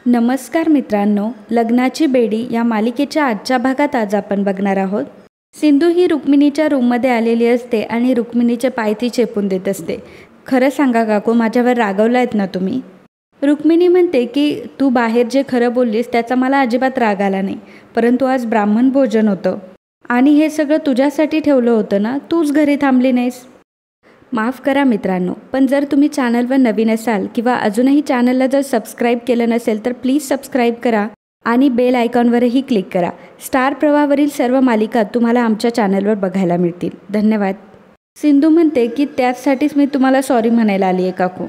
नमस्कार मित्रांनो, लग्नाची बेडी या मालिकेच्या आजच्या भागात आज आपण बघणार आहोत. सिंधू ही रुक्मिणीच्या रूममध्ये आलेली असते आणि रुक्मिणीचे पाय ती चेपून देत असते. खरं सांगा काकू, माझ्यावर रागवलायत ना तुम्ही? रुक्मिणी म्हणते की तू बाहेर जे खरं बोललीस त्याचा मला अजिबात राग आला नाही, परंतु आज ब्राह्मण भोजन होतं आणि हे सगळं तुझ्यासाठी ठेवलं होतं ना, तूच घरी थांबली नाहीस. माफ करा मित्रांनो, पण जर तुम्ही चॅनलवर नवीन असाल किंवा अजूनही चॅनलला जर सबस्क्राईब केलं नसेल तर प्लीज सबस्क्राईब करा आणि बेल आयकॉनवरही क्लिक करा. स्टार प्रवाहावरील सर्व मालिका तुम्हाला आमच्या चॅनलवर बघायला मिळतील. धन्यवाद. सिंधू म्हणते की त्याचसाठीच मी तुम्हाला सॉरी म्हणायला आली आहे काकू.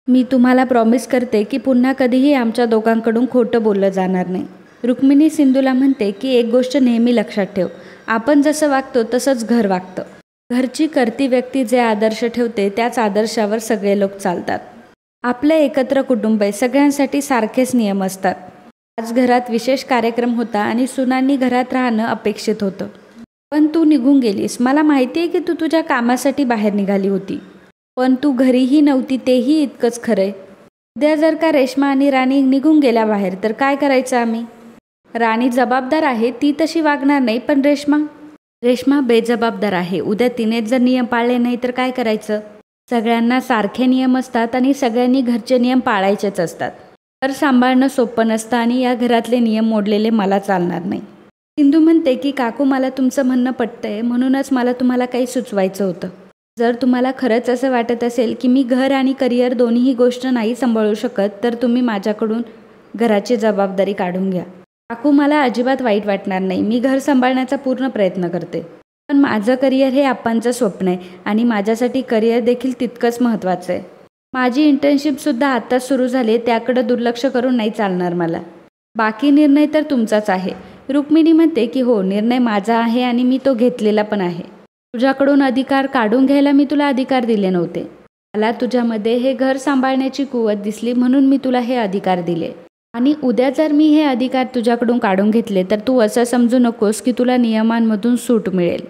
मी तुम्हाला प्रॉमिस करते की पुन्हा कधीही आमच्या दोघांकडून खोटं बोललं जाणार नाही. रुक्मिणी सिंधूला म्हणते की एक गोष्ट नेहमी लक्षात ठेव, आपण जसं वागतो तसंच घर वागतं. घरची करती व्यक्ती जे आदर्श ठेवते त्याच आदर्शावर सगळे लोक चालतात. आपलं एकत्र कुटुंब आहे, सगळ्यांसाठी सारखेच नियम असतात. आज घरात विशेष कार्यक्रम होता आणि सुनांनी घरात राहणं अपेक्षित होतं, पण तू निघून गेलीस. मला माहिती आहे की तू तुझ्या कामासाठी बाहेर निघाली होती, पण तू घरीही नव्हती, तेही इतकंच खरं आहे. उद्या जर का रेश्मा आणि राणी निघून गेल्या बाहेर तर काय करायचं आम्ही? राणी जबाबदार आहे, ती तशी वागणार नाही, पण रेश्मा बेजबाबदार आहे. उद्या तिनेच जर नियम पाळले नाही तर काय करायचं? सगळ्यांना सारखे नियम असतात आणि सगळ्यांनी घरचे नियम पाळायचेच असतात. घर सांभाळणं सोपं नसतं आणि या घरातले नियम मोडलेले मला चालणार नाही. सिंधू म्हणते की काकू, मला तुमचं म्हणणं पटतंय, म्हणूनच मला तुम्हाला काही सुचवायचं होतं. जर तुम्हाला खरंच असं वाटत असेल की मी घर आणि करिअर दोन्हीही गोष्ट नाही सांभाळू शकत तर तुम्ही माझ्याकडून घराची जबाबदारी काढून घ्या. काकू, मला अजिबात वाईट वाटणार नाही. मी घर सांभाळण्याचा पूर्ण प्रयत्न करते, पण माझं करिअर हे आप्पांचं स्वप्न आहे आणि माझ्यासाठी करिअर देखील तितकंच महत्त्वाचं आहे. माझी इंटर्नशिपसुद्धा आत्ताच सुरू झाली, त्याकडं दुर्लक्ष करून नाही चालणार मला. बाकी निर्णय तर तुमचाच आहे. रुक्मिणी म्हणते की हो, निर्णय माझा आहे आणि मी तो घेतलेला पण आहे. तुझ्याकडून अधिकार काढून घ्यायला मी तुला अधिकार दिले नव्हते. मला तुझ्यामध्ये हे घर सांभाळण्याची कुवत दिसली म्हणून मी तुला हे अधिकार दिले. आणि उद्या जर मी हे अधिकार तुझ्याकडून काढून घेतले तर तू असं समजू नकोस की तुला नियमांमधून सूट मिळेल.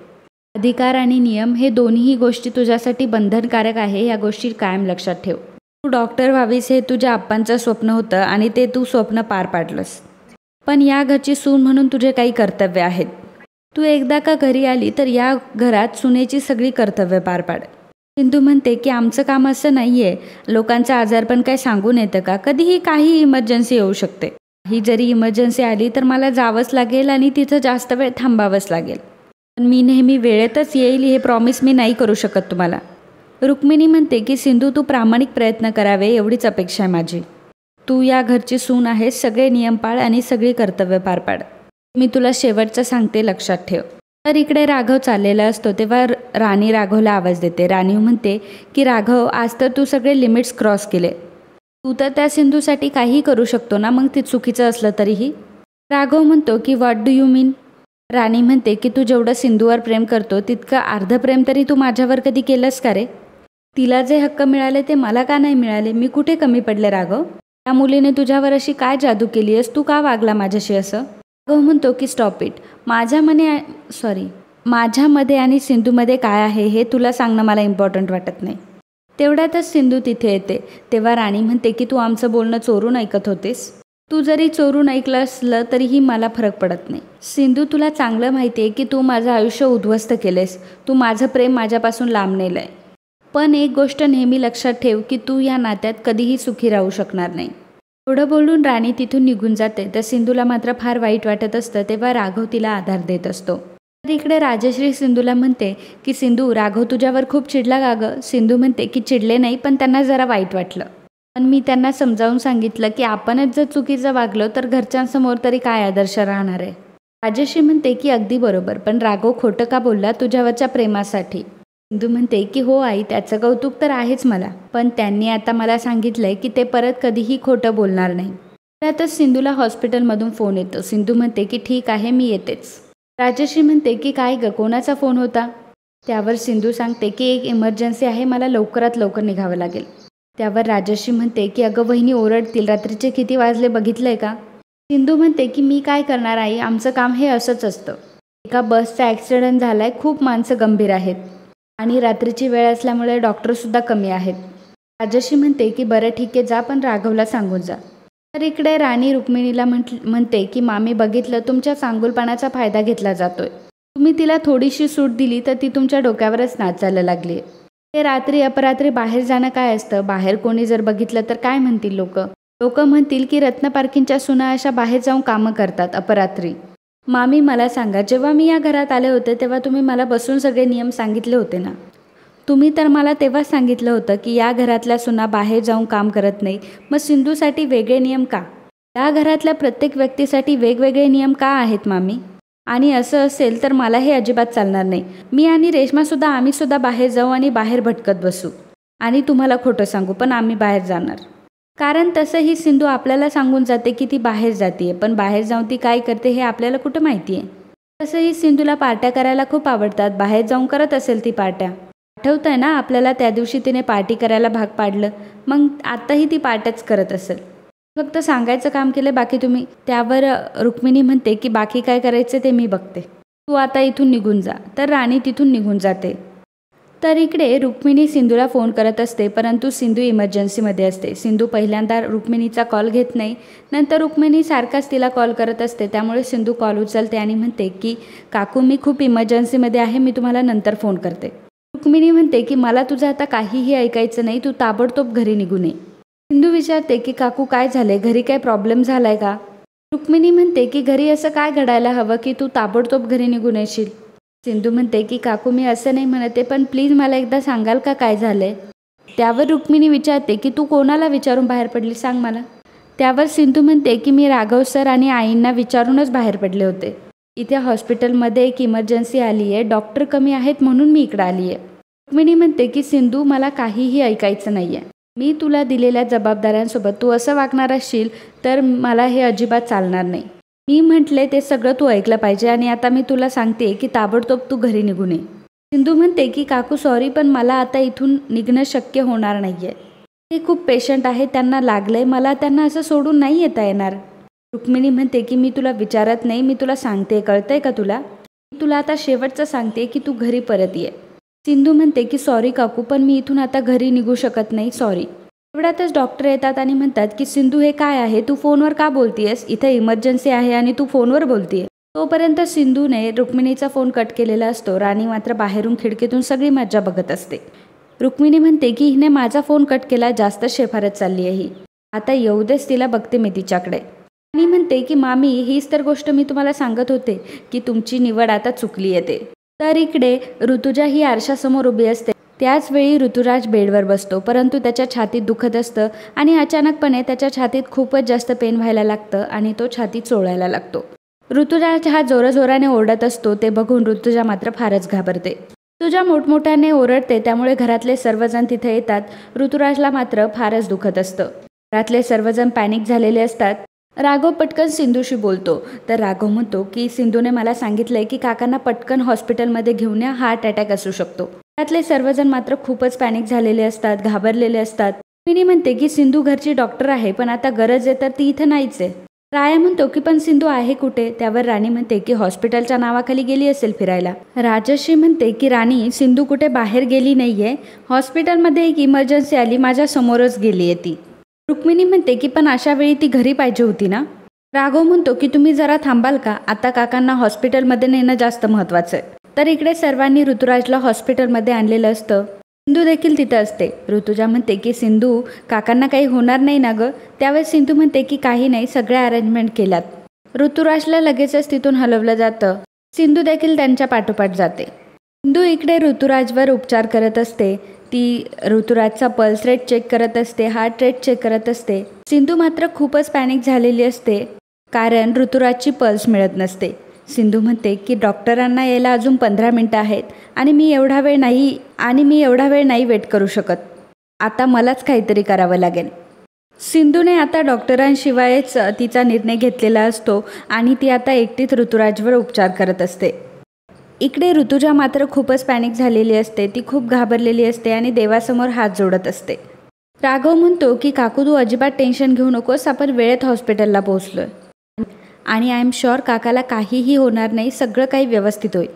अधिकार आणि नियम हे दोन्ही गोष्टी तुझ्यासाठी बंधनकारक आहे, या गोष्टी कायम लक्षात ठेव. तू डॉक्टर व्हावीस हे तुझ्या आप्पांचं स्वप्न होतं आणि ते तू स्वप्न पार पाडलंस, पण या घरची सून म्हणून तुझे काही कर्तव्य आहेत. तू एकदा का घरी आली तर या घरात सुनेची सगळी कर्तव्य पार पाड. सिंधू म्हणते की आमचं काम असं नाही आहे. लोकांचं आजारपण काय सांगून येतं का? कधीही काही इमर्जन्सी येऊ शकते. ही जरी इमर्जन्सी आली तर मला जावंच लागेल आणि तिथं जास्त वेळ थांबावंच लागेल, पण मी नेहमी वेळेतच येईल हे प्रॉमिस मी नाही करू शकत तुम्हाला. रुक्मिणी म्हणते की सिंधू, तू प्रामाणिक प्रयत्न करावे एवढीच अपेक्षा आहे माझी. तू या घरची सून आहेस, सगळे नियम पाळ आणि सगळी कर्तव्य पार पाड. मी तुला शेवटचं सांगते, लक्षात ठेव. तर इकडे राघव चाललेला असतो तेव्हा राणी राघवला आवाज देते. राणी म्हणते की राघव, आज तर तू सगळे लिमिट्स क्रॉस केले. तू तर त्या सिंधूसाठी काहीही करू शकतो ना, मग ते चुकीचं असलं तरीही? राघव म्हणतो की व्हॉट डू यू मीन? राणी म्हणते की तू जेवढं सिंधूवर प्रेम करतो तितकं अर्ध प्रेम तरी तू माझ्यावर कधी केलंस का रे? तिला जे हक्क मिळाले ते मला का नाही मिळाले? मी कुठे कमी पडले राघव? त्या मुलीने तुझ्यावर अशी काय जादू केली आहेस? तू का वागला माझ्याशी असं? राघव म्हणतो की स्टॉप इट. माझ्यामध्ये आणि सिंधूमध्ये काय आहे हे तुला सांगणं मला इम्पॉर्टंट वाटत नाही. तेवढ्यातच सिंधू तिथे येते. तेव्हा राणी म्हणते की तू आमचं बोलणं चोरून ऐकत होतेस. तू जरी चोरून ऐकलं असलं तरीही मला फरक पडत नाही. सिंधू, तुला चांगलं माहिती आहे की तू माझं आयुष्य उद्ध्वस्त केलेस. तू माझं प्रेम माझ्यापासून लांब नेलं आहे. पण एक गोष्ट नेहमी लक्षात ठेव की तू या नात्यात कधीही सुखी राहू शकणार नाही. एवढं बोलून राणी तिथून निघून जाते. तर सिंधूला मात्र फार वाईट वाटत असतं. तेव्हा राघव तिला आधार देत असतो. तर इकडे राजश्री सिंधूला म्हणते की सिंधू, राघव तुझ्यावर खूप चिडला का गं? सिंधू म्हणते की चिडले नाही, पण त्यांना जरा वाईट वाटलं. पण मी त्यांना समजावून सांगितलं की आपणच जर चुकीचं वागलो तर घरच्यांसमोर तरी काय आदर्श राहणार आहे. राजश्री म्हणते की अगदी बरोबर, पण राघव खोटं का बोलला तुझ्यावरच्या प्रेमासाठी? सिंधू म्हणते की हो आई, त्याचं कौतुक तर आहेच मला, पण त्यांनी आता मला सांगितलंय की ते परत कधीही खोटं बोलणार नाही. त्यातच सिंधूला हॉस्पिटलमधून फोन येतो. सिंधू म्हणते की ठीक आहे, मी येतेच. राजश्री म्हणते की काय गं, कोणाचा फोन होता? त्यावर सिंधू सांगते की एक इमर्जन्सी आहे, मला लवकरात लवकर निघावं लागेल. त्यावर राजश्री म्हणते की अगं वहिनी ओरडतील, रात्रीचे किती वाजले बघितलंय का? सिंधू म्हणते की मी काय करणार आई, आमचं काम हे असंच असतं. एका बसचा ॲक्सिडेंट झालाय, खूप माणसं गंभीर आहेत आणि रात्रीची वेळ असल्यामुळे डॉक्टरसुद्धा कमी आहेत. राजश्री म्हणते की बरं ठीक आहे, जा, पण राघवला सांगून जा. तर इकडे राणी रुक्मिणीला म्हणते की मामी बघितलं, तुमच्या चांगुलपणाचा फायदा घेतला जातोय. तुम्ही तिला थोडीशी सूट दिली तर ती तुमच्या डोक्यावरच नाचायला लागली. ते रात्री अपरात्री बाहेर जाणं काय असतं? बाहेर कोणी जर बघितलं तर काय म्हणतील लोक? लोक म्हणतील की रत्नपारखींच्या सुना अशा बाहेर जाऊन कामं करतात अपरात्री. मामी मला सांगा, जेव्हा मी या घरात आले होते तेव्हा तुम्ही मला बसून सगळे नियम सांगितले होते ना? तुम्ही तर मला तेव्हाच सांगितलं होतं की या घरातल्या सुना बाहेर जाऊन काम करत नाही. मग सिंधूसाठी वेगळे नियम का? या घरातल्या प्रत्येक व्यक्तीसाठी वेगवेगळे नियम का आहेत मामी? आणि असं असेल तर मला हे अजिबात चालणार नाही. मी आणि रेश्मासुद्धा आम्हीसुद्धा बाहेर जाऊ आणि बाहेर भटकत बसू. आणि तुम्हाला खोटं सांगू, पण आम्ही बाहेर जाणार. कारण तसंही सिंधू आपल्याला सांगून जाते की ती बाहेर जाते, पण बाहेर जाऊन ती काय करते हे आपल्याला कुठं माहिती आहे. तसंही सिंधूला पार्ट्या करायला खूप आवडतात. बाहेर जाऊन करत असेल ती पार्ट्या. आठवतं आहे ना आपल्याला त्या दिवशी तिने पार्टी करायला भाग पाडलं? मग आत्ताही ती पार्ट्याच करत असेल. फक्त सांगायचं काम केलं, बाकी तुम्ही. त्यावर रुक्मिणी म्हणते की बाकी काय करायचं ते मी बघते, तू आता इथून निघून जा. तर राणी तिथून निघून जाते. तर इकडे रुक्मिणी सिंधूला फोन करत असते, परंतु सिंधू इमर्जन्सीमध्ये असते. सिंधू पहिल्यांदा रुक्मिणीचा कॉल घेत नाही. नंतर रुक्मिणी सारखाच तिला कॉल करत असते. त्यामुळे सिंधू कॉल उचलते आणि म्हणते की काकू मी खूप इमर्जन्सीमध्ये आहे, मी तुम्हाला नंतर फोन करते. रुक्मिणी म्हणते की मला तुझं आता काहीही ऐकायचं नाही, तू ताबडतोब घरी निघून ये. सिंधू विचारते की काकू काय झाले, घरी काय प्रॉब्लेम झालाय का? रुक्मिणी म्हणते की घरी असं काय घडायला हवं की तू ताबडतोब घरी निघून येशील? सिंधू म्हणते की काकू मी असं नाही म्हणते, पण प्लीज मला एकदा सांगाल का काय झालंय? त्यावर रुक्मिणी विचारते की तू कोणाला विचारून बाहेर पडली सांग मला. त्यावर सिंधू म्हणते की मी राघव सर आणि आईंना विचारूनच बाहेर पडले होते. इथे हॉस्पिटलमध्ये एक इमर्जन्सी आली आहे, डॉक्टर कमी आहेत म्हणून मी इकडं आली आहे. रुक्मिणी म्हणते की सिंधू मला काहीही ऐकायचं नाही आहे. मी तुला दिलेल्या जबाबदाऱ्यांसोबत तू असं वागणार असशील तर मला हे अजिबात चालणार नाही. मी म्हटले ते सगळं तू ऐकलं पाहिजे आणि आता मी तुला सांगते की ताबडतोब तू घरी निघून ये. सिंधू म्हणते की काकू सॉरी, पण मला आता इथून निघणं शक्य होणार नाही आहे. ते खूप पेशंट आहे, त्यांना लागलंय, मला त्यांना असं सोडून नाही येता येणार. रुक्मिणी म्हणते की मी तुला विचारत नाही, मी तुला सांगते, कळतंय का तुला? मी तुला आता शेवटचं सांगते की तू घरी परत ये. सिंधू म्हणते की सॉरी काकू, पण मी इथून आता घरी निघू शकत नाही, सॉरी. एवढ्यातच डॉक्टर येतात आणि म्हणतात की सिंधू हे काय आहे, तू फोनवर का बोलतीयस? इथं इमर्जन्सी आहे आणि तू फोनवर बोलतीये. तोपर्यंत सिंधूने रुक्मिणीचा फोन कट केलेला असतो. राणी मात्र बाहेरून खिडकीतून सगळी मज्जा बघत असते. रुक्मिणी म्हणते की हिने माझा फोन कट केला, जास्त शेफारत चालली आहे ही. आता येऊ देस तिला, बघते मी तिच्याकडे. राणी म्हणते की मामी हीच तर गोष्ट मी तुम्हाला सांगत होते की तुमची निवड आता चुकली आहे ते. तर इकडे ऋतुजा ही आरशासमोर उभी असते. त्याच वेळी ऋतुराज बेडवर बसतो, परंतु त्याच्या छातीत दुखत असतं आणि अचानकपणे त्याच्या छातीत खूपच जास्त पेन व्हायला लागतं आणि तो छाती चोळायला लागतो. ऋतुराज हा जोराजोराने ओरडत असतो. ते बघून ऋतुजा मात्र फारच घाबरते. ऋतुजा मोठमोठ्याने ओरडते, त्यामुळे घरातले सर्वजण तिथे येतात. ऋतुराजला मात्र फारच दुखत असतं. घरातले सर्वजण पॅनिक झालेले असतात. राघव पटकन सिंधूशी बोलतो. तर राघव म्हणतो की सिंधूने मला सांगितलंय की काकांना पटकन हॉस्पिटलमध्ये घेऊन या, हार्ट अटॅक असू शकतो. त्यातले सर्वजण मात्र खूपच पॅनिक झालेले असतात, घाबरलेले असतात. रुक्मिणी म्हणते की सिंधू घरची डॉक्टर आहे, पण आता गरज आहे तर ती इथं नाहीच आहे. राया म्हणतो की पण सिंधू आहे कुठे? त्यावर राणी म्हणते की हॉस्पिटलच्या नावाखाली गेली असेल फिरायला. राजश्री म्हणते की राणी सिंधू कुठे बाहेर गेली नाहीये, हॉस्पिटलमध्ये एक इमर्जन्सी आली, माझ्या समोरच गेली आहे ती. रुक्मिणी म्हणते की पण अशा वेळी ती घरी पाहिजे होती ना. राघव म्हणतो की तुम्ही जरा थांबाल का, आता काकांना हॉस्पिटलमध्ये नेणं जास्त महत्त्वाचं आहे. तर इकडे सर्वांनी ऋतुराजला हॉस्पिटलमध्ये आणलेलं असतं. सिंधू देखील तिथं असते. ऋतुजा म्हणते की सिंधू काकांना काही होणार नाही ना गं? त्यावेळेस सिंधू म्हणते की काही नाही, सगळ्या अरेंजमेंट केल्यात. ऋतुराजला लगेचच तिथून हलवलं जातं. सिंधू देखील त्यांच्या पाठोपाठ जाते. सिंधू इकडे ऋतुराजवर उपचार करत असते. ती ऋतुराजचा पल्स रेट चेक करत असते, हार्ट रेट चेक करत असते. सिंधू मात्र खूपच पॅनिक झालेली असते, कारण ऋतुराजची पल्स मिळत नसते. सिंधू म्हणते की डॉक्टरांना यायला अजून 15 मिनटं आहेत आणि मी एवढा वेळ नाही वेट करू शकत. आता मलाच काहीतरी करावं लागेल. सिंधूने आता डॉक्टरांशिवायच तिचा निर्णय घेतलेला असतो आणि ती आता एकटीच ऋतुराजवर उपचार करत असते. इकडे ऋतुजा मात्र खूपच पॅनिक झालेली असते. ती खूप घाबरलेली असते आणि देवासमोर हात जोडत असते. राघव म्हणतो की काकू तू अजिबात टेन्शन घेऊ नकोस, आपण वेळेत हॉस्पिटलला पोहोचलोय आणि आय एम शुअर काकाला काहीही होणार नाही, सगळं काही व्यवस्थित होईल.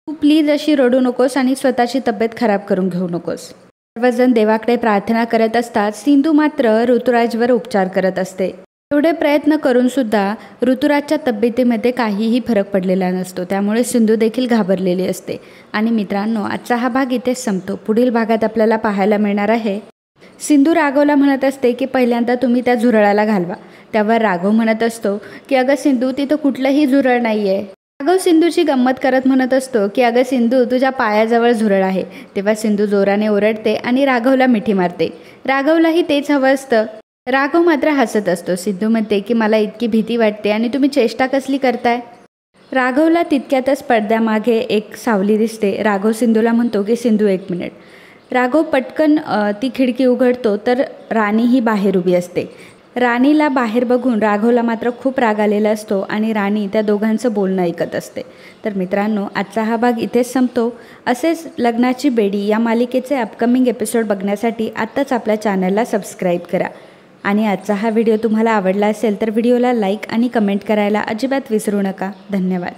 तू प्लीज अशी रडू नकोस आणि स्वतःची तब्येत खराब करून घेऊ नकोस. सर्वजण देवाकडे प्रार्थना करत असतात. सिंधू मात्र ऋतुराजवर उपचार करत असते. एवढे प्रयत्न करूनसुद्धा ऋतुराजच्या तब्येतीमध्ये काहीही फरक पडलेला नसतो. त्यामुळे सिंधू देखील घाबरलेली असते. आणि मित्रांनो, आजचा हा भाग इथेच संपतो. पुढील भागात आपल्याला पाहायला मिळणार आहे, सिंधू राघवला म्हणत असते की पहिल्यांदा तुम्ही त्या झुरळाला घालवा. त्यावर राघव म्हणत असतो की अगं सिंधू, तिथं कुठलंही झुरळ नाही आहे. राघव सिंधूची गंमत करत म्हणत असतो की अगं सिंधू, तुझ्या पायाजवळ झुरळ आहे. तेव्हा सिंधू जोराने ओरडते आणि राघवला मिठी मारते. राघवलाही तेच हवं असतं. राघव मात्र हसत असतो. सिंधू म्हणते की मला इतकी भीती वाटते आणि तुम्ही चेष्टा कसली करताय. राघवला तितक्यातच पडद्यामागे एक सावली दिसते. राघव सिंधूला म्हणतो की सिंधू, 1 मिनिट. राघव पटकन ती खिडकी उघडतो तर राणी ही बाहेर उभी असते. राणीला बाहेर बघून राघवला मात्र खूप राग आलेला असतो आणि राणी त्या दोघांचं बोलणं ऐकत असते. तर मित्रांनो, आजचा हा भाग इथेच संपतो. असेच लग्नाची बेडी या मालिकेचे अपकमिंग एपिसोड बघण्यासाठी आत्ताच आपल्या चॅनलला सबस्क्राईब करा. आणि आजचा हा व्हिडिओ तुम्हाला आवडला असेल तर व्हिडिओला लाईक आणि कमेंट करायला अजिबात विसरू नका. धन्यवाद.